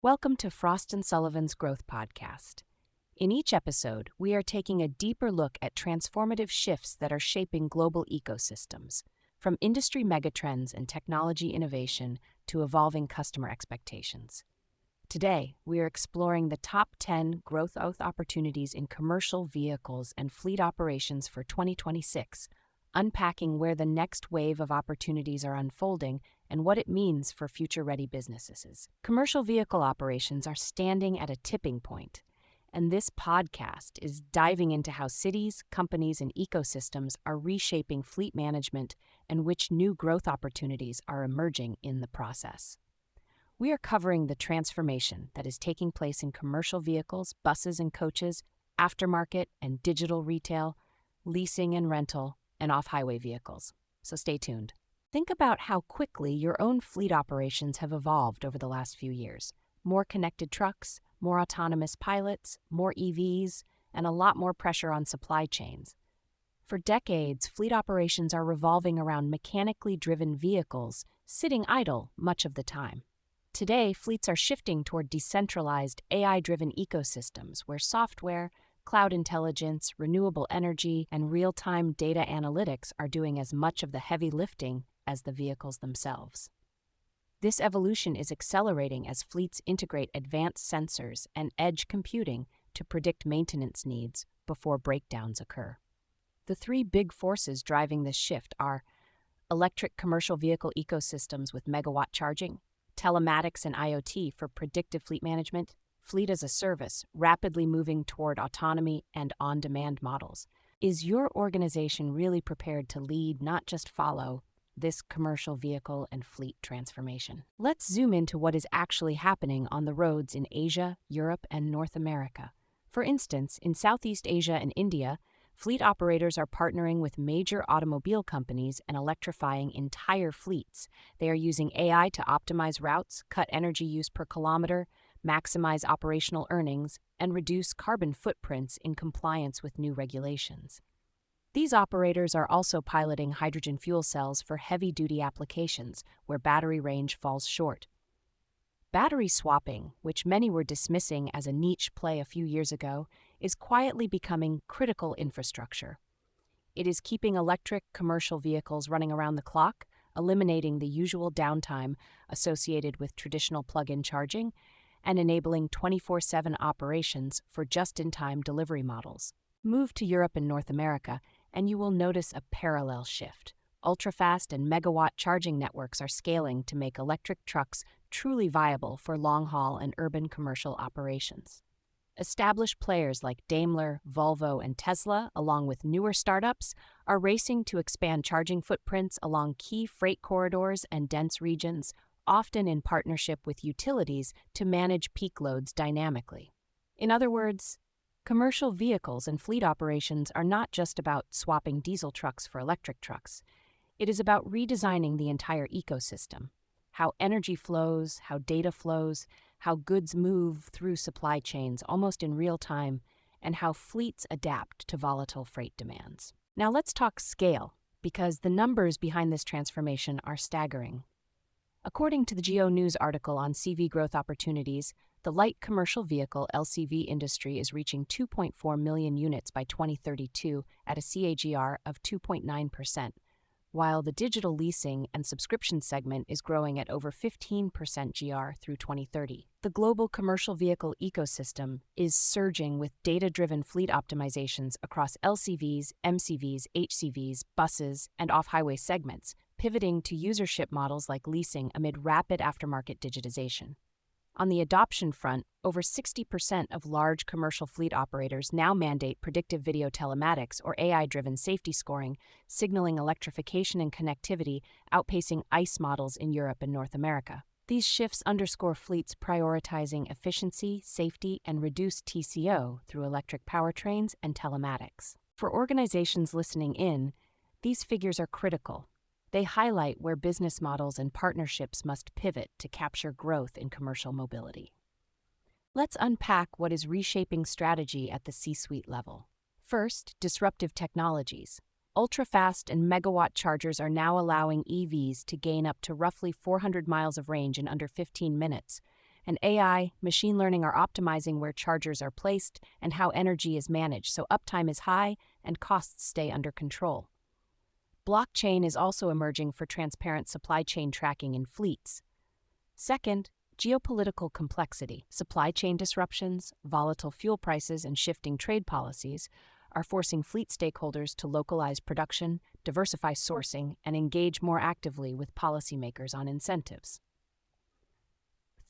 Welcome to Frost & Sullivan's Growth Podcast. In each episode, we are taking a deeper look at transformative shifts that are shaping global ecosystems, from industry megatrends and technology innovation to evolving customer expectations. Today, we are exploring the top 10 growth opportunities in commercial vehicles and fleet operations for 2026, unpacking where the next wave of opportunities are unfolding and what it means for future-ready businesses. Commercial vehicle operations are standing at a tipping point, and this podcast is diving into how cities, companies, and ecosystems are reshaping fleet management and which new growth opportunities are emerging in the process. We are covering the transformation that is taking place in commercial vehicles, buses and coaches, aftermarket and digital retail, leasing and rental, and off-highway vehicles. So stay tuned. Think about how quickly your own fleet operations have evolved over the last few years. More connected trucks, more autonomous pilots, more EVs, and a lot more pressure on supply chains. For decades, fleet operations are revolving around mechanically driven vehicles, sitting idle much of the time. Today, fleets are shifting toward decentralized, AI-driven ecosystems where software, cloud intelligence, renewable energy, and real-time data analytics are doing as much of the heavy lifting as the vehicles themselves. This evolution is accelerating as fleets integrate advanced sensors and edge computing to predict maintenance needs before breakdowns occur. The three big forces driving this shift are electric commercial vehicle ecosystems with megawatt charging, telematics and IoT for predictive fleet management, fleet as a service, rapidly moving toward autonomy and on-demand models. Is your organization really prepared to lead, not just follow, this commercial vehicle and fleet transformation? Let's zoom into what is actually happening on the roads in Asia, Europe, and North America. For instance, in Southeast Asia and India, fleet operators are partnering with major automobile companies and electrifying entire fleets. They are using AI to optimize routes, cut energy use per kilometer, maximize operational earnings, and reduce carbon footprints in compliance with new regulations. These operators are also piloting hydrogen fuel cells for heavy-duty applications where battery range falls short. Battery swapping, which many were dismissing as a niche play a few years ago, is quietly becoming critical infrastructure. It is keeping electric commercial vehicles running around the clock, eliminating the usual downtime associated with traditional plug-in charging, and enabling 24/7 operations for just-in-time delivery models. Move to Europe and North America, and you will notice a parallel shift. Ultra-fast and megawatt charging networks are scaling to make electric trucks truly viable for long-haul and urban commercial operations. Established players like Daimler, Volvo, and Tesla, along with newer startups, are racing to expand charging footprints along key freight corridors and dense regions, often in partnership with utilities to manage peak loads dynamically. In other words, commercial vehicles and fleet operations are not just about swapping diesel trucks for electric trucks. It is about redesigning the entire ecosystem: how energy flows, how data flows, how goods move through supply chains almost in real time, and how fleets adapt to volatile freight demands. Now let's talk scale, because the numbers behind this transformation are staggering. According to the Geo News article on CV growth opportunities, the light commercial vehicle LCV industry is reaching 2.4 million units by 2032 at a CAGR of 2.9%, while the digital leasing and subscription segment is growing at over 15% GR through 2030. The global commercial vehicle ecosystem is surging with data-driven fleet optimizations across LCVs, MCVs, HCVs, buses, and off-highway segments, pivoting to usership models like leasing amid rapid aftermarket digitization. On the adoption front, over 60% of large commercial fleet operators now mandate predictive video telematics or AI-driven safety scoring, signaling electrification and connectivity, outpacing ICE models in Europe and North America. These shifts underscore fleets prioritizing efficiency, safety, and reduced TCO through electric powertrains and telematics. For organizations listening in, these figures are critical. They highlight where business models and partnerships must pivot to capture growth in commercial mobility. Let's unpack what is reshaping strategy at the C-suite level. First, disruptive technologies. Ultra-fast and megawatt chargers are now allowing EVs to gain up to roughly 400 miles of range in under 15 minutes, And AI, machine learning are optimizing where chargers are placed and how energy is managed so uptime is high and costs stay under control. Blockchain is also emerging for transparent supply chain tracking in fleets. Second, geopolitical complexity. Supply chain disruptions, volatile fuel prices, and shifting trade policies are forcing fleet stakeholders to localize production, diversify sourcing, and engage more actively with policymakers on incentives.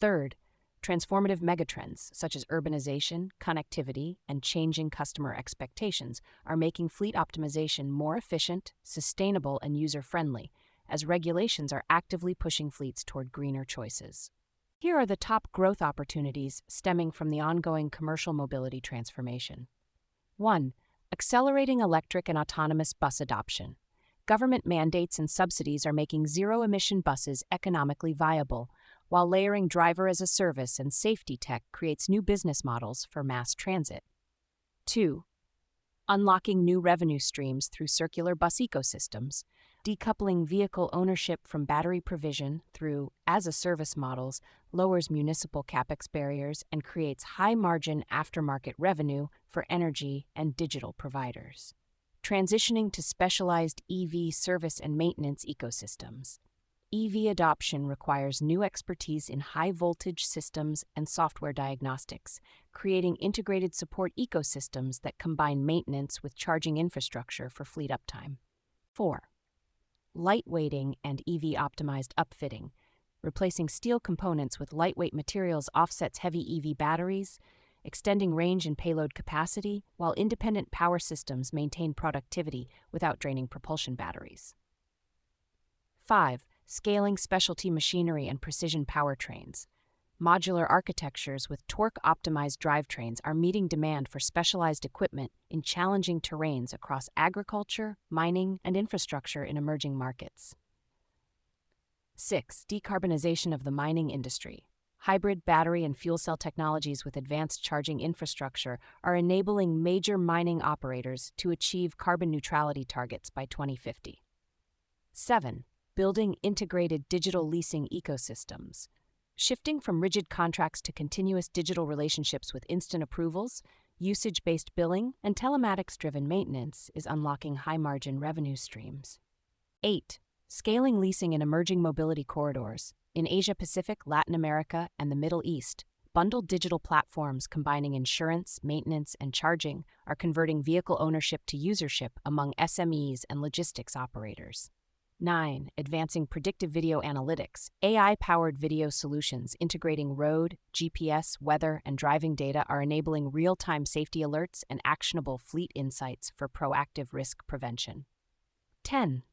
Third, transformative megatrends such as urbanization, connectivity, and changing customer expectations are making fleet optimization more efficient, sustainable, and user-friendly, as regulations are actively pushing fleets toward greener choices. Here are the top growth opportunities stemming from the ongoing commercial mobility transformation. 1. Accelerating electric and autonomous bus adoption. Government mandates and subsidies are making zero-emission buses economically viable, while layering driver-as-a-service and safety tech creates new business models for mass transit. 2. Unlocking new revenue streams through circular bus ecosystems. Decoupling vehicle ownership from battery provision through as-a-service models lowers municipal capex barriers and creates high-margin aftermarket revenue for energy and digital providers. Transitioning to specialized EV service and maintenance ecosystems. EV adoption requires new expertise in high-voltage systems and software diagnostics, creating integrated support ecosystems that combine maintenance with charging infrastructure for fleet uptime. 4. Lightweighting and EV-optimized upfitting. Replacing steel components with lightweight materials offsets heavy EV batteries, extending range and payload capacity, while independent power systems maintain productivity without draining propulsion batteries. 5. Scaling specialty machinery and precision powertrains. Modular architectures with torque-optimized drivetrains are meeting demand for specialized equipment in challenging terrains across agriculture, mining, and infrastructure in emerging markets. 6. Decarbonization of the mining industry. Hybrid battery and fuel cell technologies with advanced charging infrastructure are enabling major mining operators to achieve carbon neutrality targets by 2050. 7. Building integrated digital leasing ecosystems. Shifting from rigid contracts to continuous digital relationships with instant approvals, usage-based billing, and telematics-driven maintenance is unlocking high-margin revenue streams. 8. Scaling leasing in emerging mobility corridors. In Asia-Pacific, Latin America, and the Middle East, bundled digital platforms combining insurance, maintenance, and charging are converting vehicle ownership to usership among SMEs and logistics operators. 9. Advancing predictive video analytics. AI-powered video solutions integrating road, GPS, weather, and driving data are enabling real-time safety alerts and actionable fleet insights for proactive risk prevention. 10.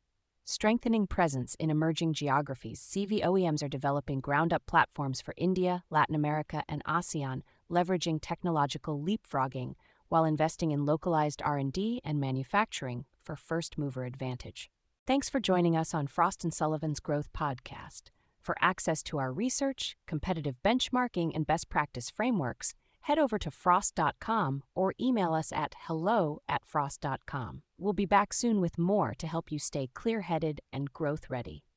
Strengthening presence in emerging geographies. CV OEMs are developing ground-up platforms for India, Latin America, and ASEAN, leveraging technological leapfrogging while investing in localized R&D and manufacturing for first-mover advantage. Thanks for joining us on Frost & Sullivan's Growth Podcast. For access to our research, competitive benchmarking, and best practice frameworks, head over to frost.com or email us at hello@frost.com. We'll be back soon with more to help you stay clear-headed and growth-ready.